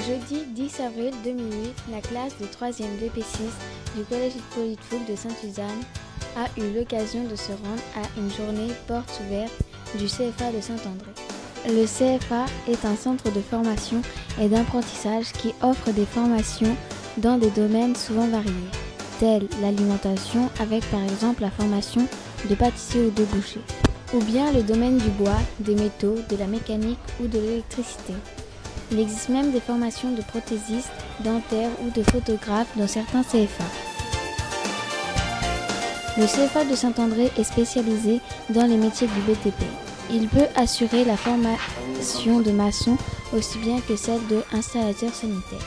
jeudi 10 avril 2008, la classe de 3e DP6 du collège Hippolyte de Sainte-Suzanne a eu l'occasion de se rendre à une journée portes ouvertes du CFA de Saint-André. Le CFA est un centre de formation et d'apprentissage qui offre des formations dans des domaines souvent variés, tels l'alimentation avec par exemple la formation de pâtissier ou de boucher, ou bien le domaine du bois, des métaux, de la mécanique ou de l'électricité. Il existe même des formations de prothésistes, dentaires ou de photographes dans certains CFA. Le CFA de Saint-André est spécialisé dans les métiers du BTP. Il peut assurer la formation de maçon aussi bien que celle d'installateur sanitaire.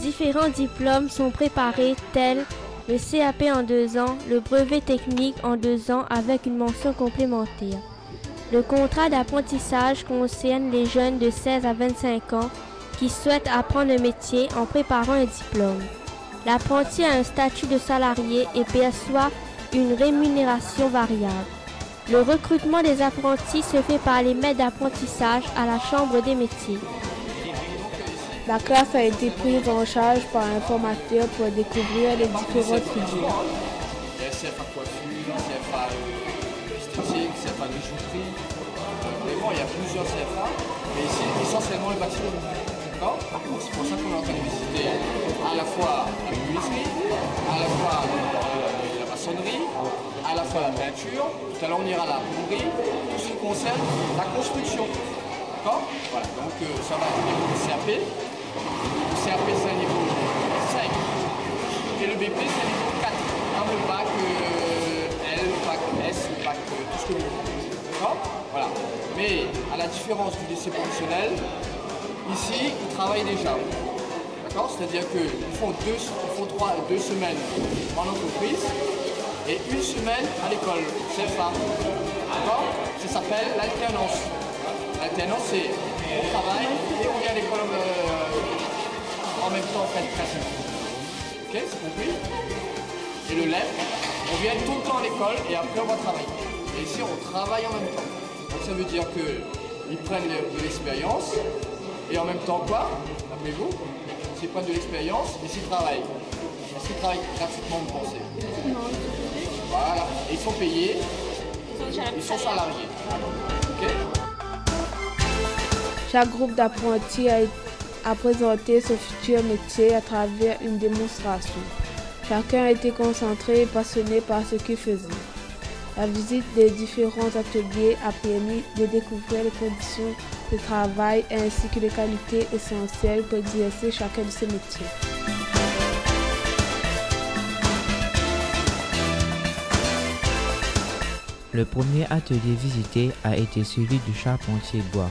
Différents diplômes sont préparés tels le CAP en 2 ans, le brevet technique en 2 ans avec une mention complémentaire. Le contrat d'apprentissage concerne les jeunes de 16 à 25 ans qui souhaitent apprendre un métier en préparant un diplôme. L'apprenti a un statut de salarié et perçoit une rémunération variable. Le recrutement des apprentis se fait par les maîtres d'apprentissage à la Chambre des métiers. La classe a été prise en charge par un formateur pour découvrir les différentes filières. Il y a CFA coiffure, CFA esthétique, CFA bijouterie. Vraiment, il y a plusieurs CFA, mais ici, essentiellement le bâtiment. D'accord ? C'est pour ça qu'on est en train de visiter à la fois la menuiserie, à la fois la maçonnerie, à la fois la peinture. Tout à l'heure, on ira à la plomberie, tout ce qui concerne la construction. D'accord ? Voilà, donc ça va être le niveau du CAP. Le CAP, c'est un niveau 5. Et le BP, c'est un niveau 4. Comme le bac L, le bac S, le bac tout ce que vous voulez. D'accord ? Voilà. Mais à la différence du lycée professionnel, ici, ils travaillent déjà. D'accord ? C'est-à-dire qu'ils font 2 semaines en entreprise et 1 semaine à l'école, CFA. D'accord ? Ça s'appelle l'alternance. L'alternance, c'est on travaille et on vient à l'école en même temps qu'à l'éducation. Ok, c'est compris? Et le LEP, on vient tout le temps à l'école et après on va travailler. Et ici, on travaille en même temps. Donc ça veut dire qu'ils prennent de l'expérience et en même temps quoi? Rappelez-vous, s'ils prennent de l'expérience et s'ils travaillent. Est-ce qu'ils travaillent gratuitement, vous pensez? Non. Voilà, et ils sont payés, ils sont salariés. Ok? Chaque groupe d'apprentis a présenté son futur métier à travers une démonstration. Chacun a été concentré et passionné par ce qu'il faisait. La visite des différents ateliers a permis de découvrir les conditions de travail ainsi que les qualités essentielles pour exercer chacun de ces métiers. Le premier atelier visité a été celui du charpentier bois,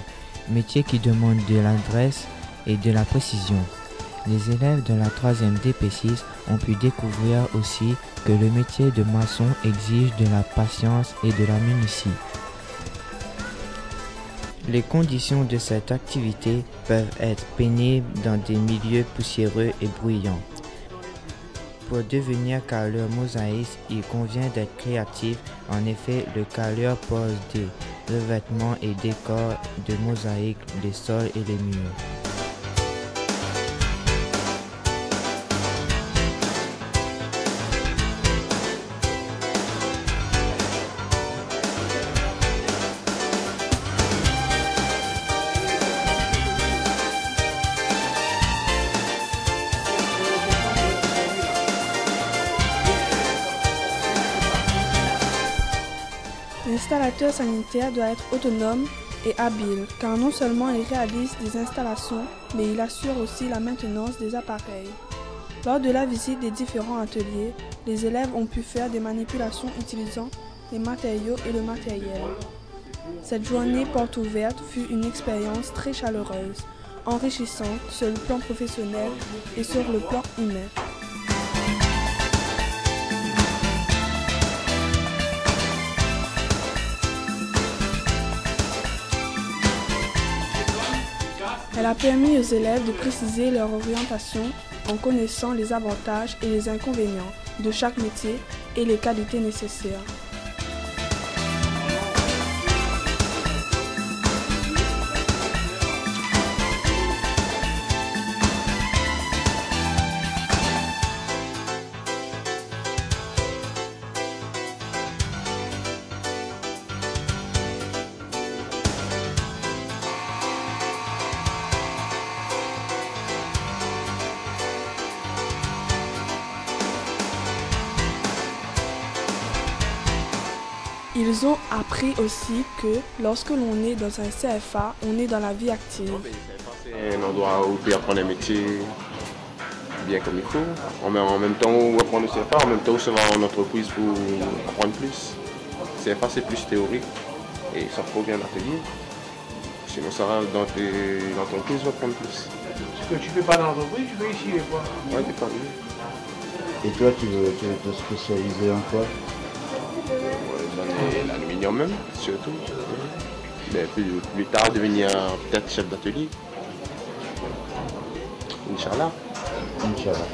métier qui demande de l'adresse et de la précision. Les élèves de la 3e DP6 ont pu découvrir aussi que le métier de maçon exige de la patience et de la minutie. Les conditions de cette activité peuvent être pénibles dans des milieux poussiéreux et bruyants. Pour devenir carreleur mosaïste, il convient d'être créatif. En effet, le carreleur pose des revêtements et décore de mosaïque les sols et les murs. L'installateur sanitaire doit être autonome et habile, car non seulement il réalise des installations, mais il assure aussi la maintenance des appareils. Lors de la visite des différents ateliers, les élèves ont pu faire des manipulations utilisant les matériaux et le matériel. Cette journée porte ouverte fut une expérience très chaleureuse, enrichissante sur le plan professionnel et sur le plan humain. Elle a permis aux élèves de préciser leur orientation en connaissant les avantages et les inconvénients de chaque métier et les qualités nécessaires. Ils ont appris aussi que lorsque l'on est dans un CFA, on est dans la vie active. C'est un endroit où on peut apprendre un métier bien comme il faut. En même temps où apprendre le CFA, en même temps où se va en entreprise pour apprendre plus. CFA c'est plus théorique et ça faut bien l'atelier. Sinon ça va dans l'entreprise, va apprendre plus. Ce que tu fais pas dans l'entreprise, tu fais ici, quoi. Ouais, t'es pas mieux. Et toi, tu veux te spécialiser en quoi? Dans l'aluminium même, surtout. Mais plus tard, devenir peut-être chef d'atelier. Inch'Allah. Inch'Allah.